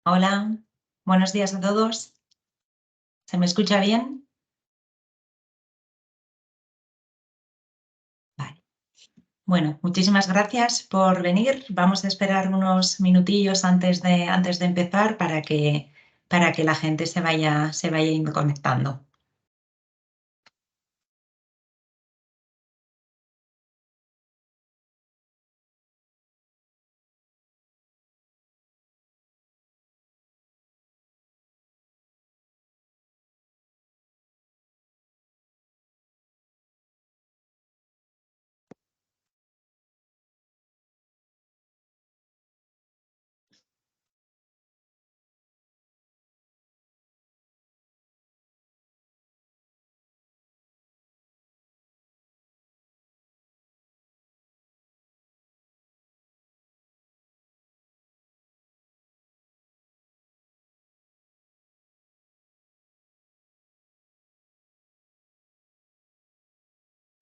Hola, buenos días a todos. ¿Se me escucha bien? Vale. Bueno, muchísimas gracias por venir. Vamos a esperar unos minutillos antes de empezar para que la gente se vaya yendo conectando.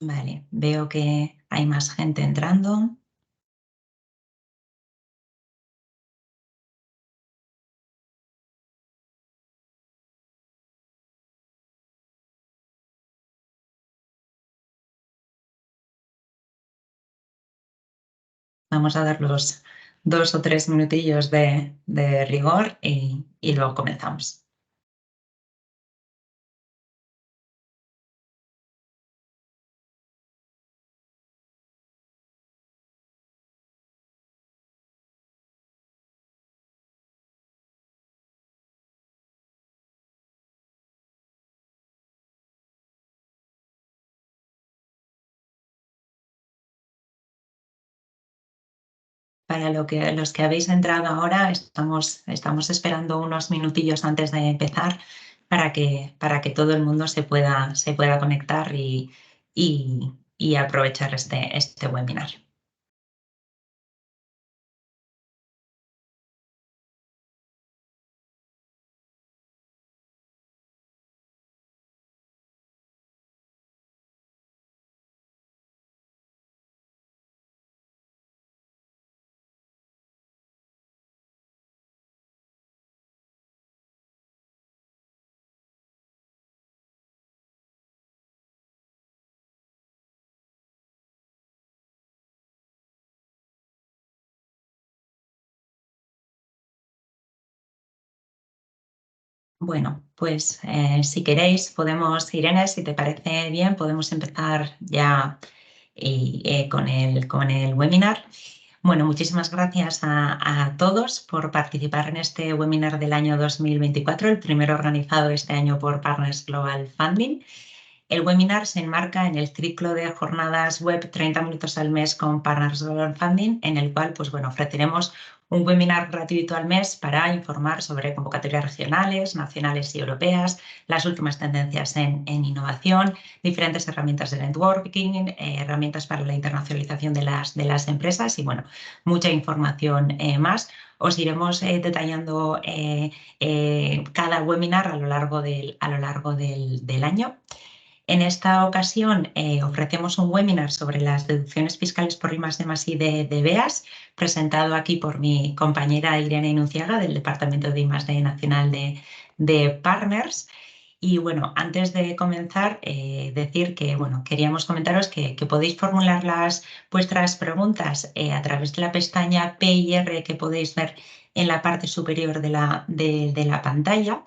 Vale, veo que hay más gente entrando. Vamos a dar los 2 o 3 minutillos de rigor y luego comenzamos. Para los que habéis entrado ahora, estamos esperando unos minutillos antes de empezar para que todo el mundo se pueda conectar y aprovechar este webinar. Bueno, pues si queréis, Irene, si te parece bien, podemos empezar ya con el webinar. Bueno, muchísimas gracias a todos por participar en este webinar del año 2024, el primero organizado este año por Partners Global Funding. El webinar se enmarca en el ciclo de jornadas web 30 minutos al mes con Partners Global Funding, en el cual ofreceremos un webinar gratuito al mes para informar sobre convocatorias regionales, nacionales y europeas, las últimas tendencias en innovación, diferentes herramientas de networking, herramientas para la internacionalización de las empresas y bueno, mucha información más. Os iremos detallando cada webinar a lo largo del año. En esta ocasión ofrecemos un webinar sobre las deducciones fiscales por I+D+I de BEAS, presentado aquí por mi compañera Irene Inunciaga del Departamento de I+D Nacional de Partners. Y bueno, antes de comenzar, decir que queríamos comentaros que podéis formular vuestras preguntas a través de la pestaña P y R que podéis ver en la parte superior de la pantalla.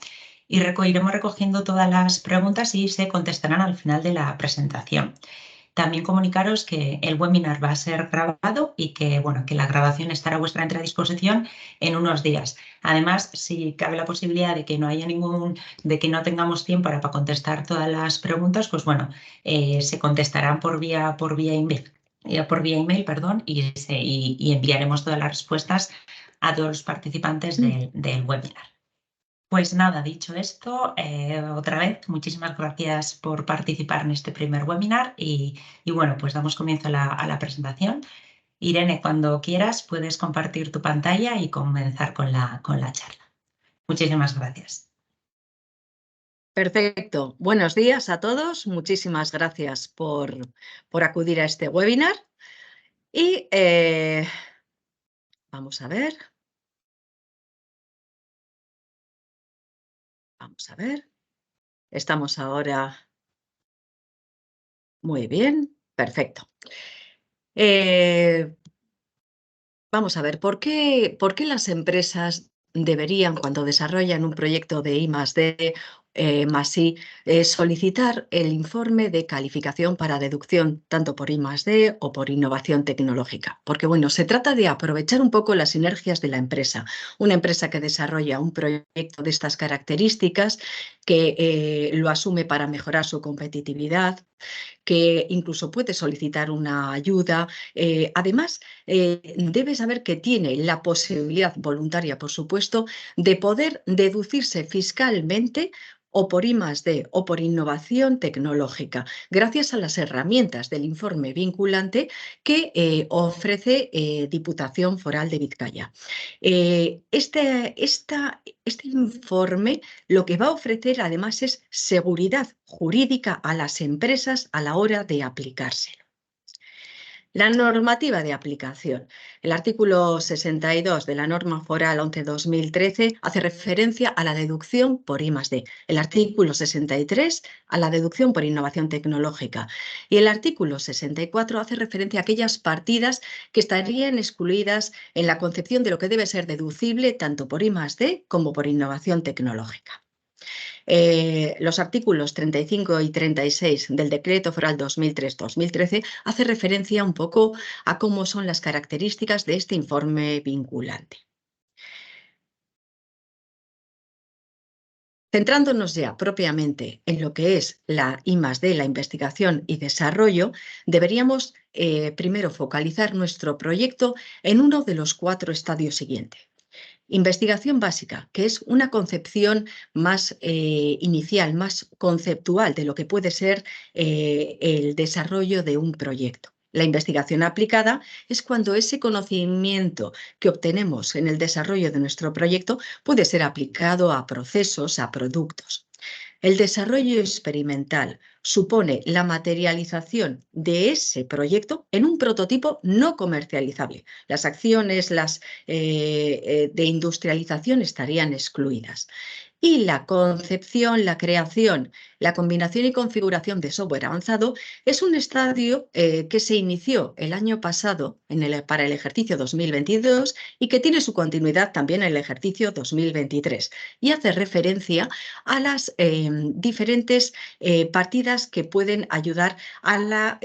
Y iremos recogiendo todas las preguntas y se contestarán al final de la presentación. También comunicaros que el webinar va a ser grabado y que la grabación estará a vuestra entera disposición en unos días. Además, si cabe la posibilidad de que no tengamos tiempo para contestar todas las preguntas, pues se contestarán por vía email, y enviaremos todas las respuestas a todos los participantes del webinar. Pues nada, dicho esto, otra vez, muchísimas gracias por participar en este primer webinar y bueno, pues damos comienzo a la presentación. Irene, cuando quieras, puedes compartir tu pantalla y comenzar con la charla. Muchísimas gracias. Perfecto. Buenos días a todos. Muchísimas gracias por acudir a este webinar. Y vamos a ver. Vamos a ver. Estamos ahora. Muy bien, perfecto. Vamos a ver, ¿por qué las empresas deberían, cuando desarrollan un proyecto de I+D, más I, solicitar el informe de calificación para deducción, tanto por I+D o por innovación tecnológica? Porque, bueno, se trata de aprovechar un poco las sinergias de la empresa. Una empresa que desarrolla un proyecto de estas características, que lo asume para mejorar su competitividad, que incluso puede solicitar una ayuda. Además, debe saber que tiene la posibilidad voluntaria, por supuesto, de poder deducirse fiscalmente o por I+D o por innovación tecnológica, gracias a las herramientas del informe vinculante que ofrece Diputación Foral de Vizcaya. Este informe lo que va a ofrecer además es seguridad jurídica a las empresas a la hora de aplicárselo. La normativa de aplicación. El artículo 62 de la norma foral 11/2013 hace referencia a la deducción por I+D. El artículo 63 a la deducción por innovación tecnológica. Y el artículo 64 hace referencia a aquellas partidas que estarían excluidas en la concepción de lo que debe ser deducible tanto por I+D como por innovación tecnológica. Los artículos 35 y 36 del Decreto Foral 2003-2013 hace referencia un poco a cómo son las características de este informe vinculante. Centrándonos ya propiamente en lo que es la I+D, la investigación y desarrollo, deberíamos primero focalizar nuestro proyecto en uno de los 4 estadios siguientes. Investigación básica, que es una concepción más inicial, más conceptual de lo que puede ser el desarrollo de un proyecto. La investigación aplicada es cuando ese conocimiento que obtenemos en el desarrollo de nuestro proyecto puede ser aplicado a procesos, a productos. El desarrollo experimental supone la materialización de ese proyecto en un prototipo no comercializable. Las acciones de industrialización estarían excluidas. Y la concepción, la creación, la combinación y configuración de software avanzado es un estadio que se inició el año pasado para el ejercicio 2022 y que tiene su continuidad también en el ejercicio 2023 y hace referencia a las diferentes partidas que pueden ayudar a la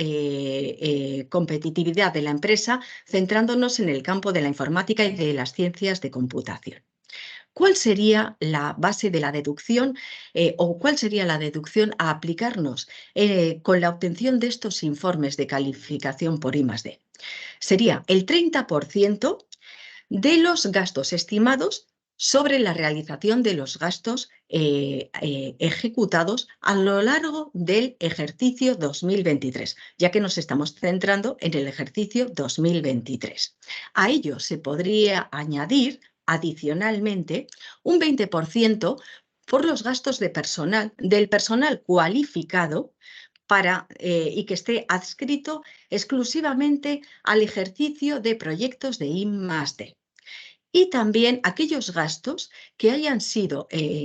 competitividad de la empresa, centrándonos en el campo de la informática y de las ciencias de computación. ¿Cuál sería la base de la deducción o cuál sería la deducción a aplicarnos con la obtención de estos informes de calificación por I+D? Sería el 30% de los gastos estimados sobre la realización de los gastos ejecutados a lo largo del ejercicio 2023, ya que nos estamos centrando en el ejercicio 2023. A ello se podría añadir adicionalmente un 20% por los gastos de personal, del personal cualificado y que esté adscrito exclusivamente al ejercicio de proyectos de I+D. Y también aquellos gastos que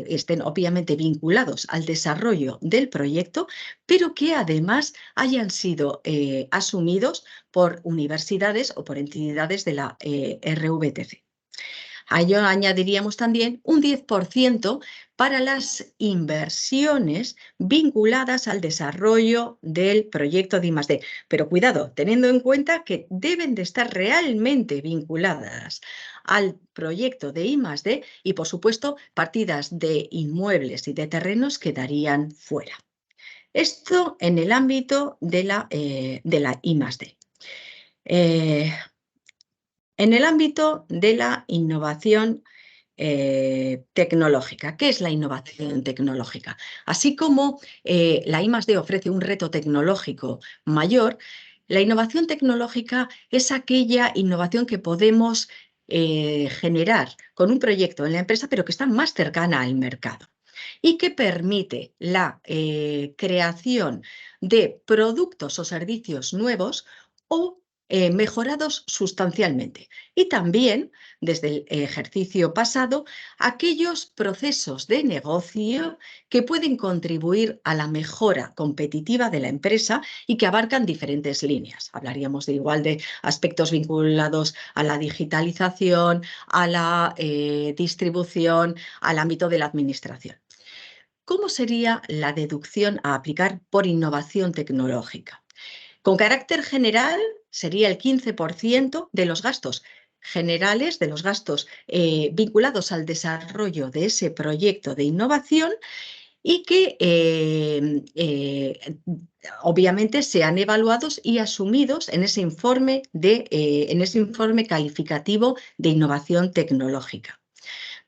estén obviamente vinculados al desarrollo del proyecto, pero que además hayan sido asumidos por universidades o por entidades de la RVTC. A ello añadiríamos también un 10% para las inversiones vinculadas al desarrollo del proyecto de I+D. Pero cuidado, teniendo en cuenta que deben de estar realmente vinculadas al proyecto de I+D y, por supuesto, partidas de inmuebles y de terrenos quedarían fuera. Esto en el ámbito de la I+D. En el ámbito de la innovación tecnológica. ¿Qué es la innovación tecnológica? Así como la I+D ofrece un reto tecnológico mayor, la innovación tecnológica es aquella innovación que podemos generar con un proyecto en la empresa, pero que está más cercana al mercado y que permite la creación de productos o servicios nuevos o mejorados sustancialmente. Y también, desde el ejercicio pasado, aquellos procesos de negocio que pueden contribuir a la mejora competitiva de la empresa y que abarcan diferentes líneas. Hablaríamos de igual de aspectos vinculados a la digitalización, a la distribución, al ámbito de la administración. ¿Cómo sería la deducción a aplicar por innovación tecnológica? Con carácter general, sería el 15% de los gastos generales, de los gastos vinculados al desarrollo de ese proyecto de innovación y que obviamente sean evaluados y asumidos en ese informe calificativo de innovación tecnológica.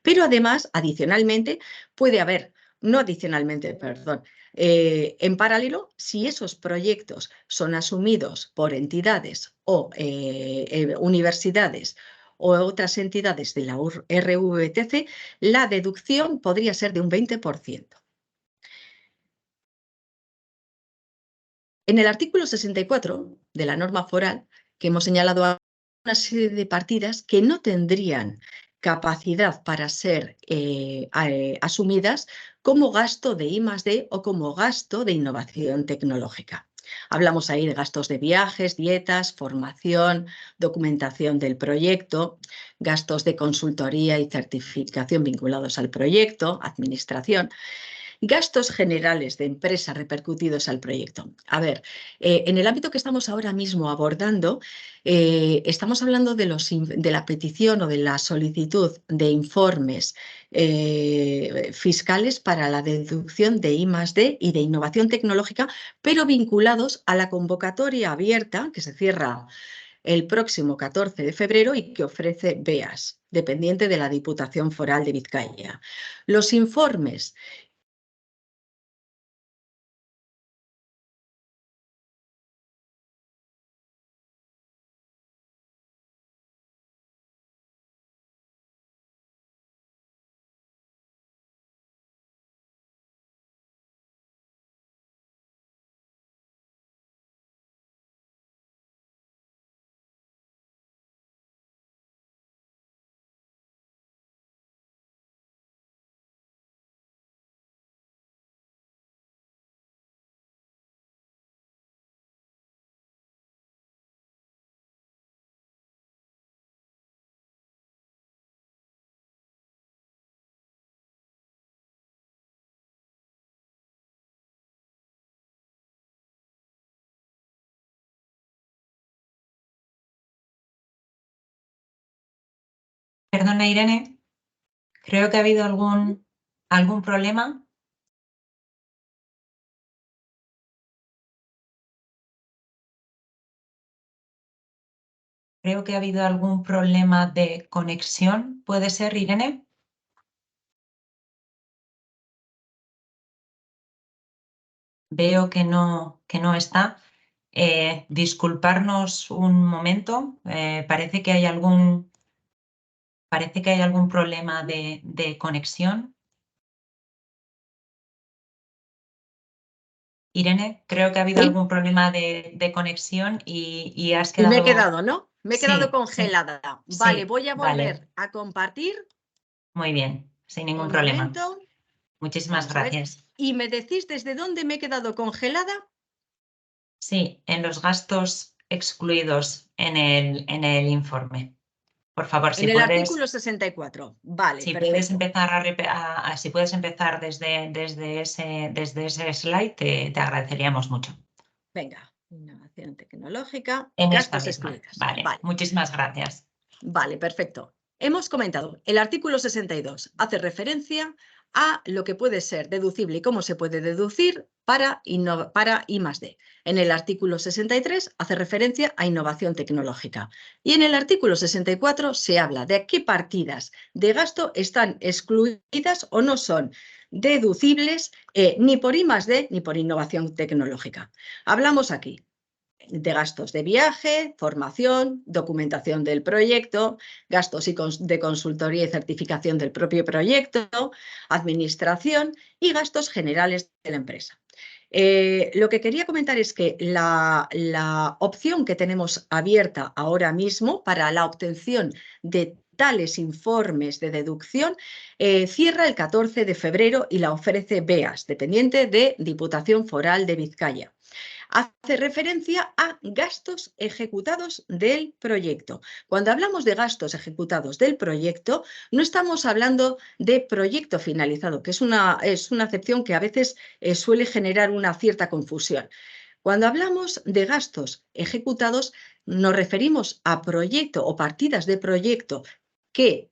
Pero además, adicionalmente, puede haber, no adicionalmente, perdón, en paralelo, si esos proyectos son asumidos por entidades o universidades o otras entidades de la RVTC, la deducción podría ser de un 20%. En el artículo 64 de la norma foral, que hemos señalado ahora, una serie de partidas que no tendrían capacidad para ser asumidas como gasto de I+D o como gasto de innovación tecnológica. Hablamos ahí de gastos de viajes, dietas, formación, documentación del proyecto, gastos de consultoría y certificación vinculados al proyecto, administración. Gastos generales de empresa repercutidos al proyecto. A ver, en el ámbito que estamos ahora mismo abordando, estamos hablando de la petición o de la solicitud de informes fiscales para la deducción de I+D y de innovación tecnológica, pero vinculados a la convocatoria abierta que se cierra el próximo 14 de febrero y que ofrece BEAS, dependiente de la Diputación Foral de Vizcaya. Los informes Perdona, Irene, creo que ha habido algún problema. Creo que ha habido algún problema de conexión. ¿Puede ser, Irene? Veo que no está. Disculparnos un momento. Parece que hay algún problema de conexión. Irene, creo que ha habido ¿sí? algún problema de conexión y has Y quedado... me he quedado, ¿no? Me he quedado Sí, congelada. sí, Vale, sí, voy a vale. volver a compartir. Muy bien, sin ningún Un problema. momento. Muchísimas Vamos a ver. gracias. ¿Y me decís desde dónde me he quedado congelada? Sí, en los gastos excluidos en el informe. Por favor, En el artículo 64. Vale, si puedes perfecto. empezar si puedes empezar desde ese slide, te agradeceríamos mucho. Venga, innovación tecnológica, En esta gastos misma. excluidos. Vale, Vale, muchísimas gracias. vale, perfecto. Hemos comentado, el artículo 62 hace referencia a lo que puede ser deducible y cómo se puede deducir para I+D. En el artículo 63 hace referencia a innovación tecnológica. Y en el artículo 64 se habla de qué partidas de gasto están excluidas o no son deducibles ni por I+D ni por innovación tecnológica. Hablamos aquí de gastos de viaje, formación, documentación del proyecto, gastos de consultoría y certificación del propio proyecto, administración y gastos generales de la empresa. Lo que quería comentar es que la opción que tenemos abierta ahora mismo para la obtención de tales informes de deducción cierra el 14 de febrero y la ofrece BEAS, dependiente de Diputación Foral de Vizcaya. Hace referencia a gastos ejecutados del proyecto. Cuando hablamos de gastos ejecutados del proyecto, no estamos hablando de proyecto finalizado, que es una acepción que a veces suele generar una cierta confusión. Cuando hablamos de gastos ejecutados, nos referimos a proyecto o partidas de proyecto que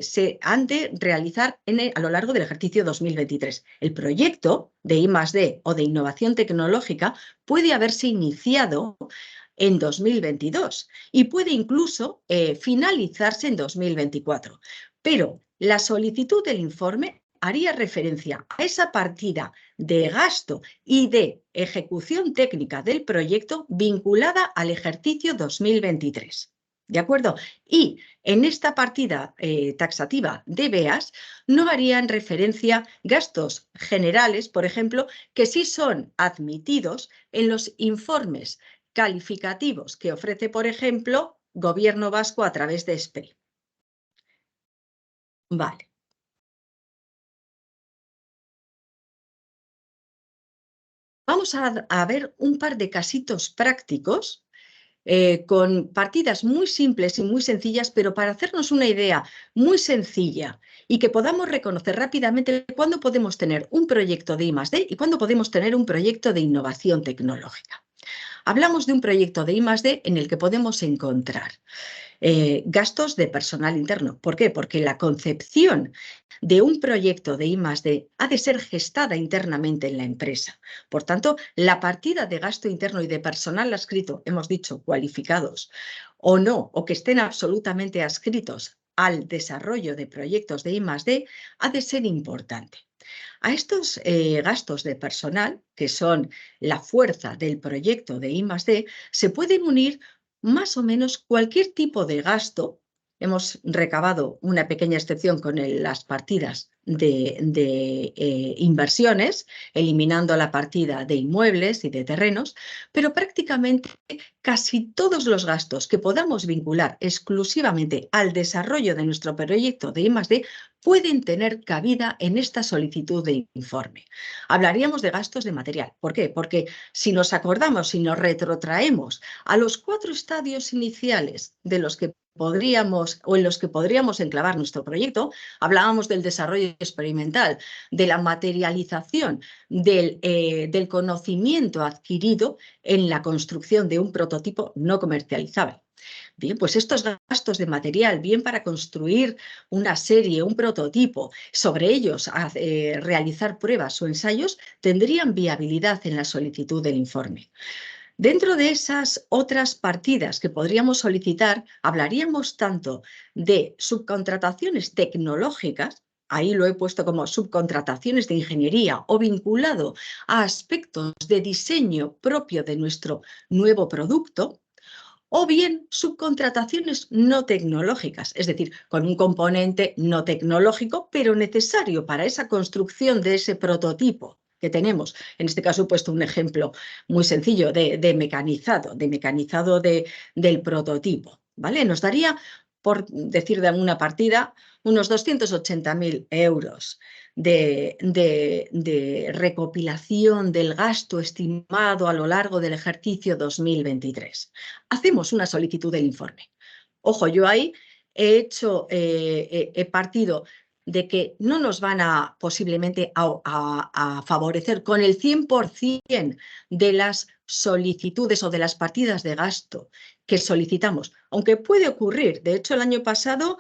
se han de realizar a lo largo del ejercicio 2023. El proyecto de I+D o de innovación tecnológica puede haberse iniciado en 2022 y puede incluso finalizarse en 2024. Pero la solicitud del informe haría referencia a esa partida de gasto y de ejecución técnica del proyecto vinculada al ejercicio 2023. ¿De acuerdo? Y en esta partida taxativa de BEAS no harían referencia gastos generales, por ejemplo, que sí son admitidos en los informes calificativos que ofrece, por ejemplo, Gobierno Vasco a través de SPRI. Vale. Vamos a ver un par de casitos prácticos con partidas muy simples y muy sencillas, pero para hacernos una idea muy sencilla y que podamos reconocer rápidamente cuándo podemos tener un proyecto de I+D y cuándo podemos tener un proyecto de innovación tecnológica. Hablamos de un proyecto de I+D en el que podemos encontrar gastos de personal interno. ¿Por qué? Porque la concepción de un proyecto de I+D ha de ser gestada internamente en la empresa. Por tanto, la partida de gasto interno y de personal adscrito, hemos dicho, cualificados o no, o que estén absolutamente adscritos al desarrollo de proyectos de I+D, ha de ser importante. A estos gastos de personal, que son la fuerza del proyecto de I+D, se pueden unir más o menos cualquier tipo de gasto. Hemos recabado una pequeña excepción con las partidas de inversiones, eliminando la partida de inmuebles y de terrenos, pero prácticamente casi todos los gastos que podamos vincular exclusivamente al desarrollo de nuestro proyecto de I+D pueden tener cabida en esta solicitud de informe. Hablaríamos de gastos de material. ¿Por qué? Porque si nos acordamos, si nos retrotraemos a los 4 estadios iniciales de los que podríamos o en los que podríamos enclavar nuestro proyecto, hablábamos del desarrollo experimental, de la materialización del conocimiento adquirido en la construcción de un prototipo no comercializable. Bien, pues estos gastos de material, bien para construir una serie, un prototipo, sobre ellos realizar pruebas o ensayos, tendrían viabilidad en la solicitud del informe. Dentro de esas otras partidas que podríamos solicitar, hablaríamos tanto de subcontrataciones tecnológicas, ahí lo he puesto como subcontrataciones de ingeniería o vinculado a aspectos de diseño propio de nuestro nuevo producto, o bien subcontrataciones no tecnológicas, es decir, con un componente no tecnológico, pero necesario para esa construcción de ese prototipo que tenemos. En este caso he puesto un ejemplo muy sencillo de mecanizado del prototipo. ¿Vale? Nos daría, por decir de alguna partida, unos 280.000 euros de recopilación del gasto estimado a lo largo del ejercicio 2023. Hacemos una solicitud del informe. Ojo, yo ahí he partido de que no nos van a posiblemente a favorecer con el 100% de las solicitudes o de las partidas de gasto que solicitamos, aunque puede ocurrir. De hecho, el año pasado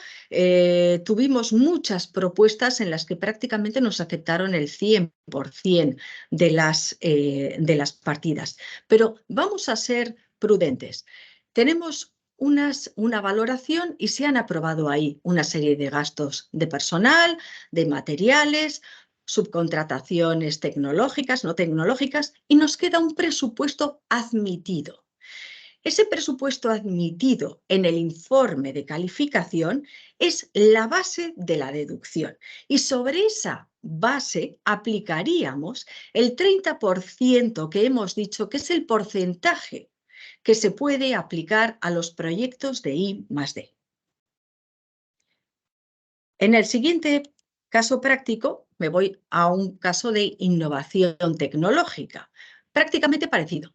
tuvimos muchas propuestas en las que prácticamente nos aceptaron el 100% de las partidas. Pero vamos a ser prudentes. Tenemos una valoración y se han aprobado ahí una serie de gastos de personal, de materiales, subcontrataciones tecnológicas, no tecnológicas, y nos queda un presupuesto admitido. Ese presupuesto admitido en el informe de calificación es la base de la deducción y sobre esa base aplicaríamos el 30% que hemos dicho que es el porcentaje que se puede aplicar a los proyectos de I+D. En el siguiente caso práctico me voy a un caso de innovación tecnológica, prácticamente parecido.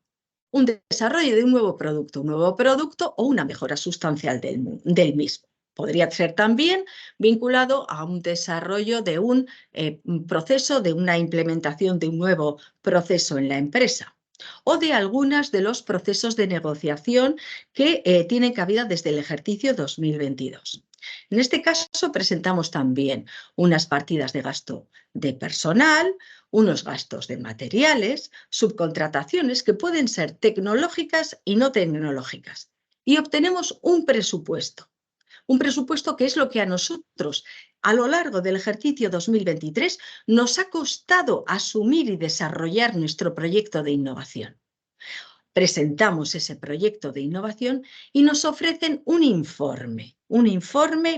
Un desarrollo de un nuevo producto o una mejora sustancial del mismo. Podría ser también vinculado a un desarrollo de un proceso, de una implementación de un nuevo proceso en la empresa o de algunos de los procesos de negociación que tienen cabida desde el ejercicio 2022. En este caso presentamos también unas partidas de gasto de personal, unos gastos de materiales, subcontrataciones que pueden ser tecnológicas y no tecnológicas. Y obtenemos un presupuesto que es lo que a nosotros a lo largo del ejercicio 2023 nos ha costado asumir y desarrollar nuestro proyecto de innovación. Presentamos ese proyecto de innovación y nos ofrecen un informe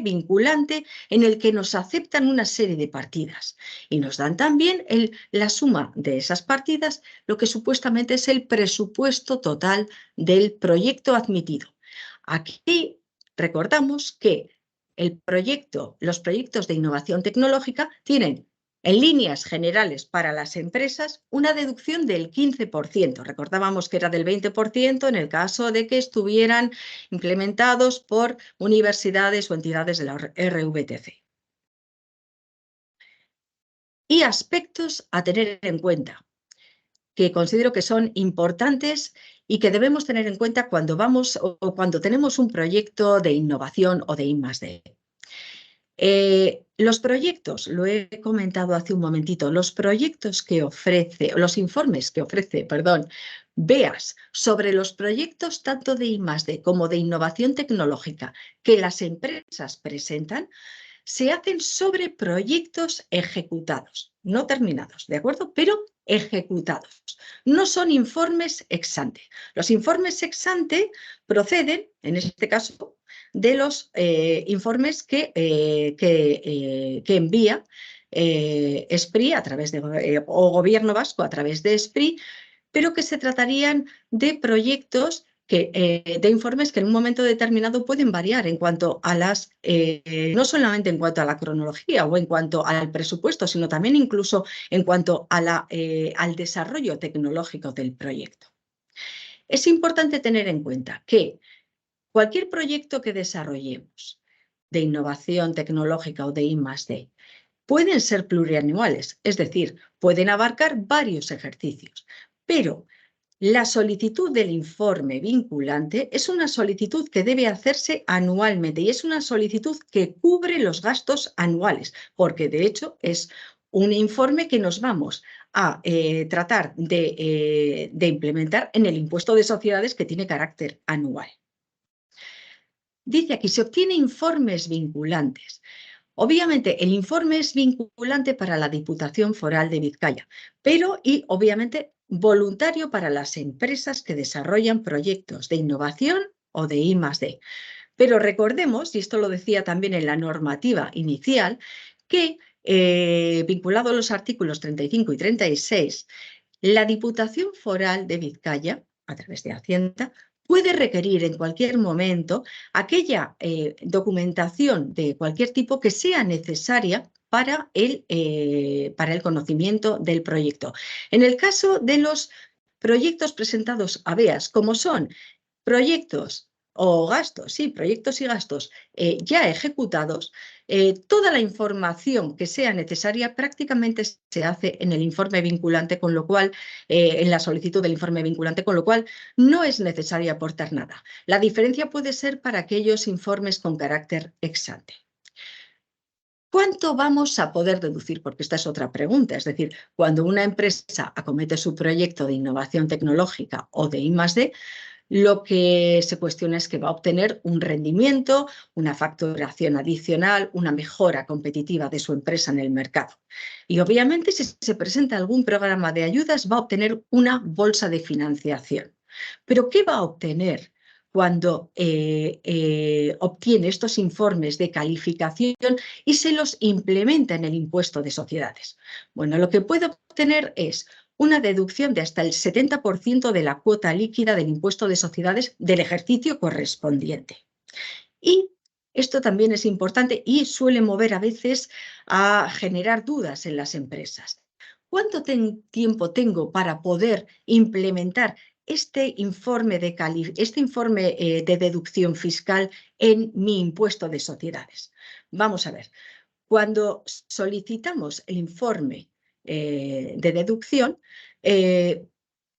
vinculante en el que nos aceptan una serie de partidas y nos dan también la suma de esas partidas, lo que supuestamente es el presupuesto total del proyecto admitido. Aquí recordamos que los proyectos de innovación tecnológica tienen en líneas generales para las empresas una deducción del 15%. Recordábamos que era del 20% en el caso de que estuvieran implementados por universidades o entidades de la RVTC. Y aspectos a tener en cuenta, que considero que son importantes y que debemos tener en cuenta cuando vamos o cuando tenemos un proyecto de innovación o de I+D. Los proyectos, lo he comentado hace un momentito, los informes que ofrece, BEAS sobre los proyectos tanto de I+D como de innovación tecnológica que las empresas presentan, se hacen sobre proyectos ejecutados, no terminados, ¿de acuerdo? Pero ejecutados. No son informes ex ante. Los informes ex ante proceden, en este caso, de los informes que envía SPRI a través de, o Gobierno Vasco a través de SPRI, pero que se tratarían de proyectos de informes que en un momento determinado pueden variar en cuanto a no solamente en cuanto a la cronología o en cuanto al presupuesto, sino también incluso en cuanto a al desarrollo tecnológico del proyecto. Es importante tener en cuenta que cualquier proyecto que desarrollemos de innovación tecnológica o de I+D pueden ser plurianuales, es decir, pueden abarcar varios ejercicios, pero la solicitud del informe vinculante es una solicitud que debe hacerse anualmente y es una solicitud que cubre los gastos anuales, porque de hecho es un informe que nos vamos a tratar de implementar en el impuesto de sociedades que tiene carácter anual. Dice aquí, se obtienen informes vinculantes. Obviamente, el informe es vinculante para la Diputación Foral de Vizcaya, pero y obviamente voluntario para las empresas que desarrollan proyectos de innovación o de I+D. Pero recordemos, y esto lo decía también en la normativa inicial, que vinculado a los artículos 35 y 36, la Diputación Foral de Vizcaya, a través de Hacienda, puede requerir en cualquier momento aquella documentación de cualquier tipo que sea necesaria para el conocimiento del proyecto. En el caso de los proyectos presentados a BEAS, como son proyectos o gastos, sí, proyectos y gastos ya ejecutados, toda la información que sea necesaria prácticamente se hace en el informe vinculante, con lo cual, en la solicitud del informe vinculante, con lo cual no es necesario aportar nada. La diferencia puede ser para aquellos informes con carácter ex ante. ¿Cuánto vamos a poder deducir? Porque esta es otra pregunta. Es decir, cuando una empresa acomete su proyecto de innovación tecnológica o de I+D, lo que se cuestiona es que va a obtener un rendimiento, una facturación adicional, una mejora competitiva de su empresa en el mercado. Y obviamente, si se presenta algún programa de ayudas, va a obtener una bolsa de financiación. ¿Pero qué va a obtener cuando obtiene estos informes de calificación y se los implementa en el impuesto de sociedades. Bueno, lo que puede obtener es una deducción de hasta el 70% de la cuota líquida del impuesto de sociedades del ejercicio correspondiente. Y esto también es importante y suele mover a veces a generar dudas en las empresas. ¿Cuánto tiempo tengo para poder implementar este informe de deducción fiscal en mi impuesto de sociedades? Vamos a ver, cuando solicitamos el informe de deducción,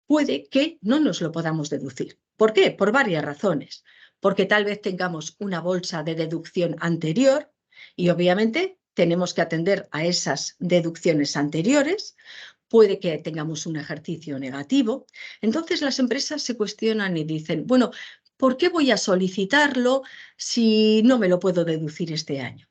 puede que no nos lo podamos deducir. ¿Por qué? Por varias razones. Porque tal vez tengamos una bolsa de deducción anterior y obviamente tenemos que atender a esas deducciones anteriores. Puede que tengamos un ejercicio negativo. Entonces las empresas se cuestionan y dicen, bueno, ¿por qué voy a solicitarlo si no me lo puedo deducir este año?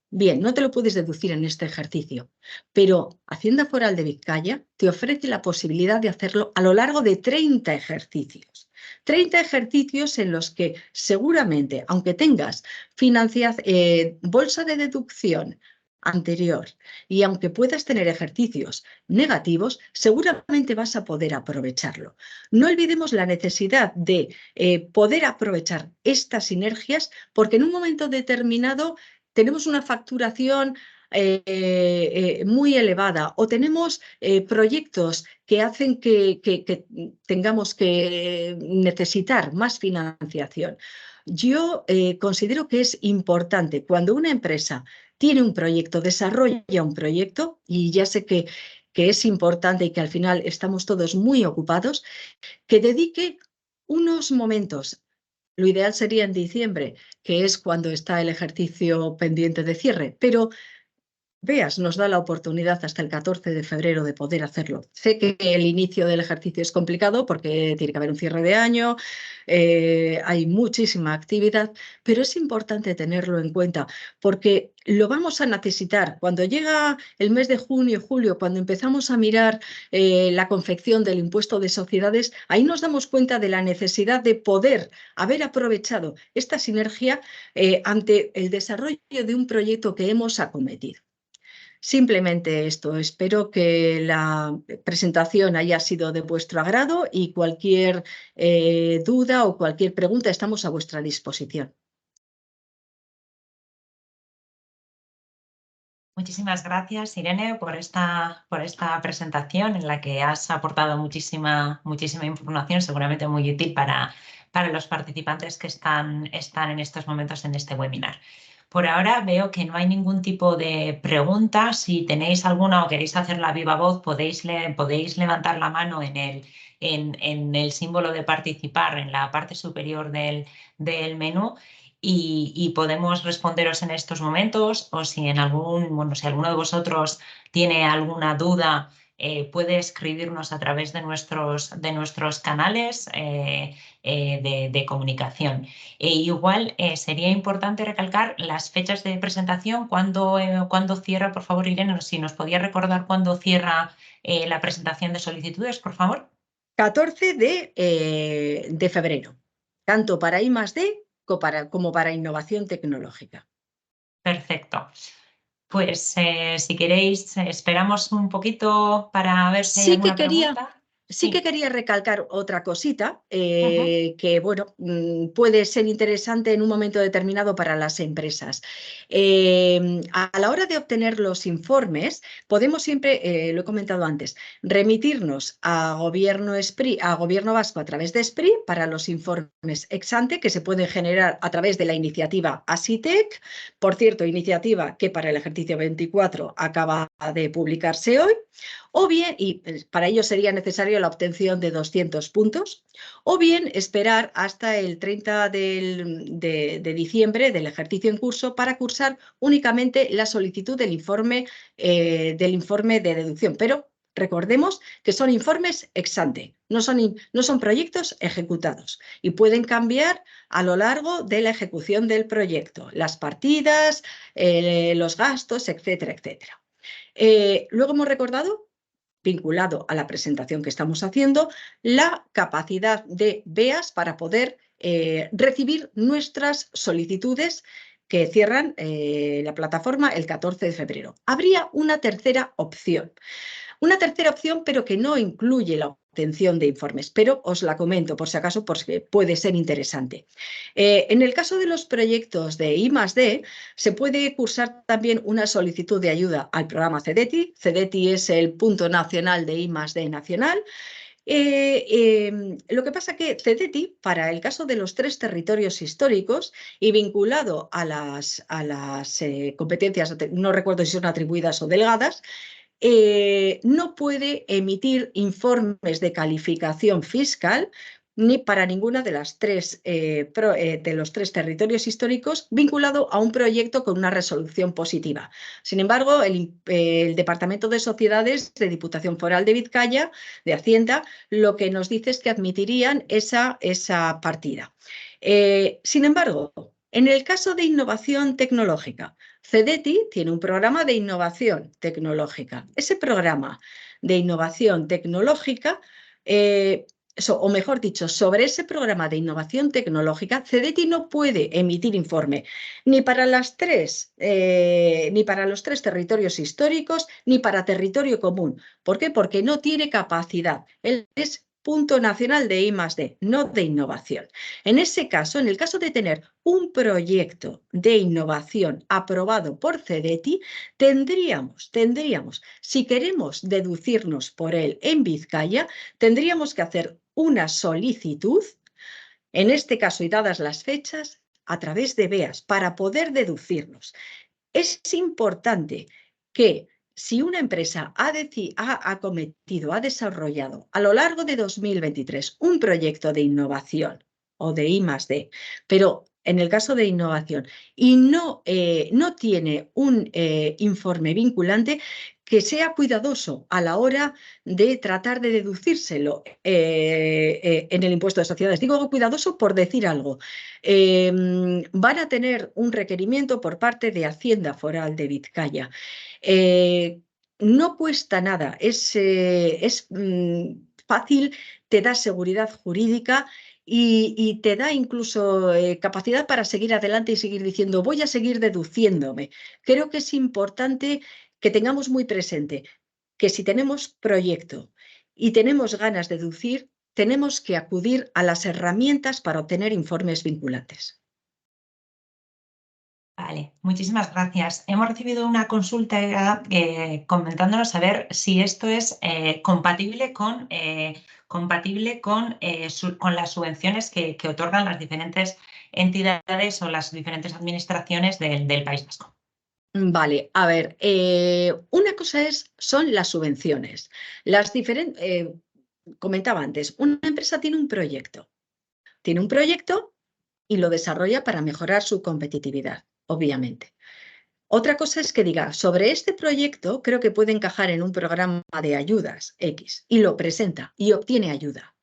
Bien, no te lo puedes deducir en este ejercicio, pero Hacienda Foral de Vizcaya te ofrece la posibilidad de hacerlo a lo largo de 30 ejercicios. 30 ejercicios en los que seguramente, aunque tengas bolsa de deducción anterior y aunque puedas tener ejercicios negativos, seguramente vas a poder aprovecharlo. No olvidemos la necesidad de poder aprovechar estas sinergias porque en un momento determinado tenemos una facturación muy elevada o tenemos proyectos que hacen que tengamos que necesitar más financiación. Yo considero que es importante cuando una empresa tiene un proyecto, desarrolla un proyecto, y ya sé que es importante y que al final estamos todos muy ocupados, que dedique unos momentos. Lo ideal sería en diciembre, que es cuando está el ejercicio pendiente de cierre, pero Veas nos da la oportunidad hasta el 14 de febrero de poder hacerlo. Sé que el inicio del ejercicio es complicado porque tiene que haber un cierre de año, hay muchísima actividad, pero es importante tenerlo en cuenta porque lo vamos a necesitar. Cuando llega el mes de junio, julio, cuando empezamos a mirar la confección del impuesto de sociedades, ahí nos damos cuenta de la necesidad de poder haber aprovechado esta sinergia ante el desarrollo de un proyecto que hemos acometido. Simplemente esto, espero que la presentación haya sido de vuestro agrado y cualquier duda o cualquier pregunta estamos a vuestra disposición. Muchísimas gracias, Irene, por esta presentación en la que has aportado muchísima información, seguramente muy útil para los participantes que están en estos momentos en este webinar. Por ahora veo que no hay ningún tipo de pregunta. Si tenéis alguna o queréis hacerla a viva voz, podéis levantar la mano en el símbolo de participar en la parte superior del menú. Y podemos responderos en estos momentos, o si si alguno de vosotros tiene alguna duda, puede escribirnos a través de nuestros canales de comunicación. Igual sería importante recalcar las fechas de presentación. ¿Cuándo cierra, por favor, Irene? Si nos podía recordar cuándo cierra la presentación de solicitudes, por favor. 14 de febrero, tanto para I+D como para innovación tecnológica. Perfecto. Pues si queréis, esperamos un poquito para ver si hay Sí que alguna quería, pregunta. sí que Sí. quería recalcar otra cosita Ujú. que, bueno, puede ser interesante en un momento determinado para las empresas. A la hora de obtener los informes, podemos siempre, lo he comentado antes, remitirnos a Gobierno Vasco a través de SPRI para los informes ex ante que se pueden generar a través de la iniciativa ASITEC. Por cierto, iniciativa que para el ejercicio 24 acaba de publicarse hoy. O bien, y para ello sería necesario la obtención de 200 puntos, o bien esperar hasta el 30 de diciembre del ejercicio en curso para cursar únicamente la solicitud del informe de deducción. Pero recordemos que son informes ex ante, no son proyectos ejecutados y pueden cambiar a lo largo de la ejecución del proyecto, las partidas, los gastos, etcétera, etcétera. Luego hemos recordado, vinculado a la presentación que estamos haciendo, la capacidad de BEAS para poder recibir nuestras solicitudes que cierran la plataforma el 14 de febrero. Habría una tercera opción. Una tercera opción, pero que no incluye la obtención de informes, pero os la comento por si acaso, porque puede ser interesante. En el caso de los proyectos de I+D, se puede cursar también una solicitud de ayuda al programa CEDETI. CEDETI es el punto nacional de I+D nacional. Lo que pasa que CEDETI, para el caso de los 3 territorios históricos y vinculado a las competencias, no recuerdo si son atribuidas o delegadas, no puede emitir informes de calificación fiscal ni para ninguna de las de los 3 territorios históricos vinculado a un proyecto con una resolución positiva. Sin embargo, el Departamento de Sociedades de Diputación Foral de Vizcaya, de Hacienda, lo que nos dice es que admitirían esa partida. Sin embargo, en el caso de innovación tecnológica, CEDETI tiene un programa de innovación tecnológica. Ese programa de innovación tecnológica, o mejor dicho, sobre ese programa de innovación tecnológica, CEDETI no puede emitir informe ni para ni para los 3 territorios históricos, ni para territorio común. ¿Por qué? Porque no tiene capacidad. Él es punto nacional de I+D, no de innovación. En ese caso, en el caso de tener un proyecto de innovación aprobado por CEDETI, tendríamos, si queremos deducirnos por él en Vizcaya, tendríamos que hacer una solicitud, en este caso y dadas las fechas, a través de BEAS, para poder deducirnos. Es importante que si una empresa ha acometido, ha desarrollado a lo largo de 2023 un proyecto de innovación o de I+D, pero en el caso de innovación y no tiene un informe vinculante, que sea cuidadoso a la hora de tratar de deducírselo en el impuesto de sociedades. Digo cuidadoso por decir algo. Van a tener un requerimiento por parte de Hacienda Foral de Vizcaya. No cuesta nada, es fácil, te da seguridad jurídica y te da incluso capacidad para seguir adelante y seguir diciendo, voy a seguir deduciéndome. Creo que es importante que tengamos muy presente que si tenemos proyecto y tenemos ganas de deducir, tenemos que acudir a las herramientas para obtener informes vinculantes. Vale, muchísimas gracias. Hemos recibido una consulta comentándonos a ver si esto es compatible con las subvenciones que otorgan las diferentes entidades o las diferentes administraciones del País Vasco. Vale, a ver, una cosa son las subvenciones. Comentaba antes, una empresa tiene un proyecto y lo desarrolla para mejorar su competitividad, obviamente. Otra cosa es que diga, sobre este proyecto creo que puede encajar en un programa de ayudas X y lo presenta y obtiene ayuda.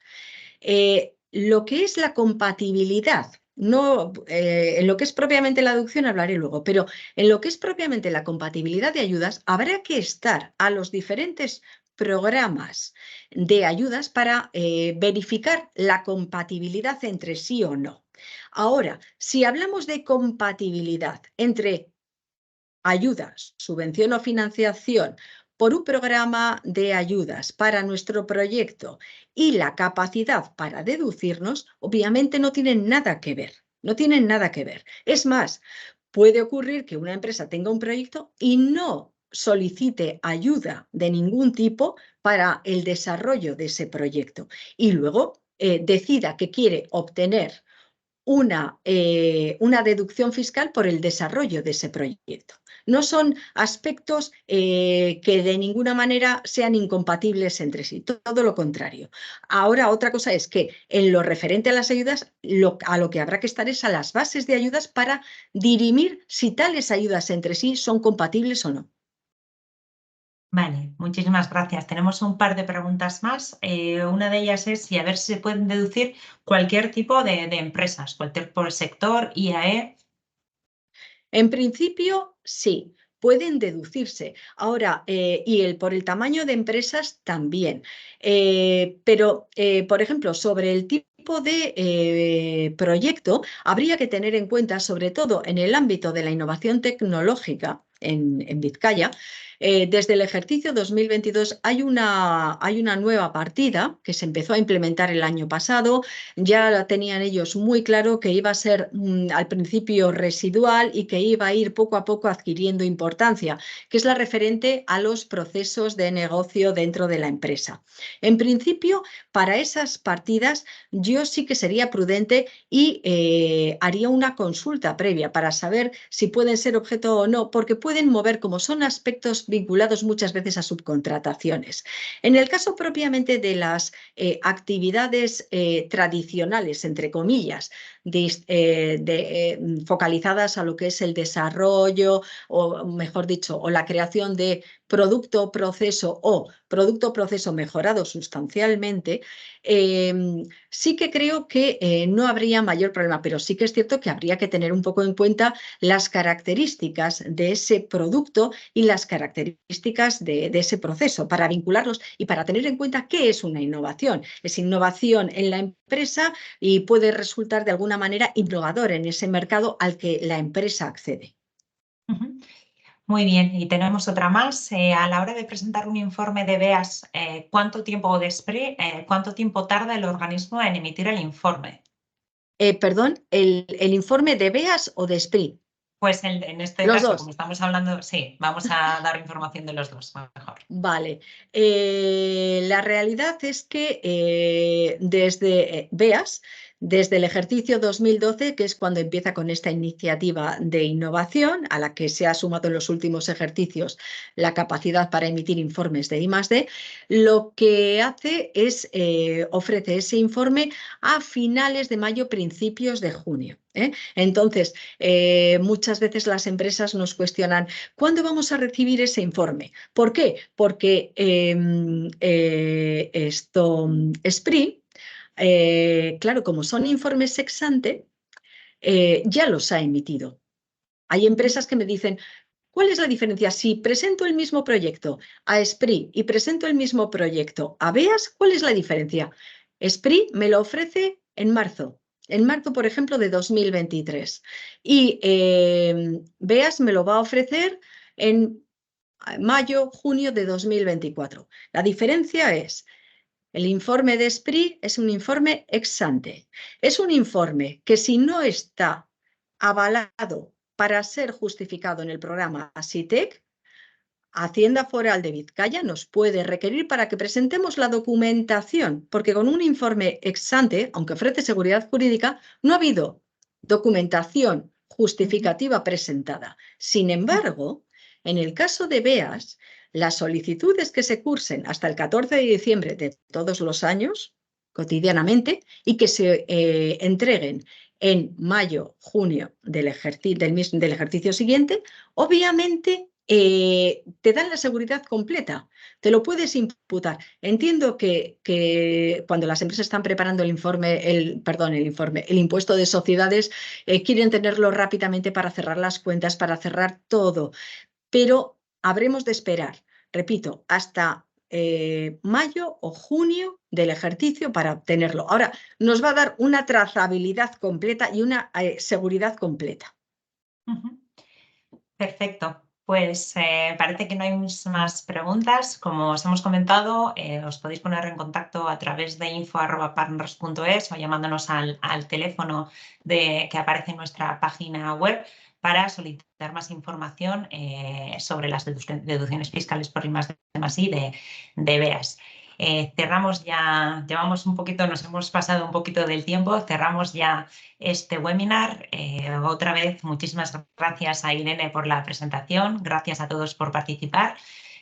Lo que es la compatibilidad, no, en lo que es propiamente la deducción hablaré luego, pero en lo que es propiamente la compatibilidad de ayudas, habrá que estar a los diferentes programas de ayudas para verificar la compatibilidad entre sí o no. Ahora, si hablamos de compatibilidad entre ayudas, subvención o financiación por un programa de ayudas para nuestro proyecto y la capacidad para deducirnos, obviamente no tienen nada que ver. No tienen nada que ver. Es más, puede ocurrir que una empresa tenga un proyecto y no solicite ayuda de ningún tipo para el desarrollo de ese proyecto y luego decida que quiere obtener una deducción fiscal por el desarrollo de ese proyecto. No son aspectos que de ninguna manera sean incompatibles entre sí, todo lo contrario. Ahora, otra cosa es que en lo referente a las ayudas, a lo que habrá que estar es a las bases de ayudas para dirimir si tales ayudas entre sí son compatibles o no. Vale, muchísimas gracias. Tenemos un par de preguntas más. Una de ellas es si a ver si se pueden deducir cualquier tipo de empresas, cualquier por sector, IAE. En principio, sí, pueden deducirse. Ahora, por el tamaño de empresas también. Pero, por ejemplo, sobre el tipo de proyecto habría que tener en cuenta, sobre todo en el ámbito de la innovación tecnológica en Vizcaya. Desde el ejercicio 2022 hay una nueva partida que se empezó a implementar el año pasado. Ya la tenían ellos muy claro que iba a ser al principio residual y que iba a ir poco a poco adquiriendo importancia, que es la referente a los procesos de negocio dentro de la empresa. En principio, para esas partidas yo sí que sería prudente y haría una consulta previa para saber si pueden ser objeto o no, porque pueden mover, como son aspectos vinculados muchas veces a subcontrataciones. En el caso propiamente de las actividades tradicionales, entre comillas, focalizadas a lo que es el desarrollo, o mejor dicho, o la creación de producto o proceso mejorado sustancialmente, sí que creo que no habría mayor problema, pero sí que es cierto que habría que tener un poco en cuenta las características de ese producto y las características de ese proceso para vincularlos y para tener en cuenta qué es una innovación. Es innovación en la empresa y puede resultar de alguna manera innovador en ese mercado al que la empresa accede. Muy bien, y tenemos otra más. A la hora de presentar un informe de BEAS, ¿cuánto tiempo de SPRI, cuánto tiempo tarda el organismo en emitir el informe? Perdón, ¿el informe de BEAS o de SPRI? Pues en este Los caso, dos. como estamos hablando, sí, vamos a dar información de los dos, mejor. Vale. La realidad es que desde BEAS, desde el ejercicio 2012, que es cuando empieza con esta iniciativa de innovación, a la que se ha sumado en los últimos ejercicios la capacidad para emitir informes de I+D, lo que hace es ofrece ese informe a finales de mayo, principios de junio. Entonces, muchas veces las empresas nos cuestionan: ¿cuándo vamos a recibir ese informe? ¿Por qué? Porque SPRI, claro, como son informes ex ante, ya los ha emitido. Hay empresas que me dicen: ¿cuál es la diferencia si presento el mismo proyecto a SPRI y presento el mismo proyecto a BEAS? ¿Cuál es la diferencia? SPRI me lo ofrece en marzo, por ejemplo, de 2023, y BEAS me lo va a ofrecer en mayo, junio de 2024. La diferencia es: el informe de SPRI es un informe ex ante. Es un informe que, si no está avalado para ser justificado en el programa ASITEC, Hacienda Foral de Vizcaya nos puede requerir para que presentemos la documentación, porque con un informe ex ante, aunque ofrece seguridad jurídica, no ha habido documentación justificativa presentada. Sin embargo, en el caso de BEAS, las solicitudes que se cursen hasta el 14 de diciembre de todos los años, cotidianamente, y que se entreguen en mayo, junio del ejercicio siguiente, obviamente te dan la seguridad completa, te lo puedes imputar. Entiendo que cuando las empresas están preparando el impuesto de sociedades, quieren tenerlo rápidamente para cerrar las cuentas, para cerrar todo, pero habremos de esperar, repito, hasta mayo o junio del ejercicio para obtenerlo. Ahora, nos va a dar una trazabilidad completa y una seguridad completa. Perfecto. Pues parece que no hay más preguntas. Como os hemos comentado, os podéis poner en contacto a través de info@partners.es o llamándonos al teléfono que aparece en nuestra página web para solicitar más información sobre las deducciones fiscales por I+D+I de BEAS. Cerramos ya, nos hemos pasado un poquito del tiempo, cerramos ya este webinar. Otra vez, muchísimas gracias a Irene por la presentación, gracias a todos por participar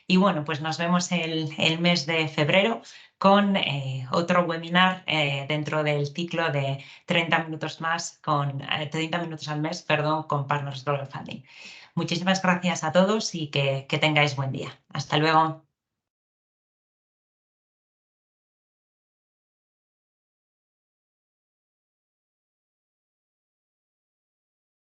y bueno, pues nos vemos el mes de febrero con otro webinar dentro del ciclo de 30 minutos al mes, con Partners Global Funding. Muchísimas gracias a todos y que tengáis buen día. Hasta luego.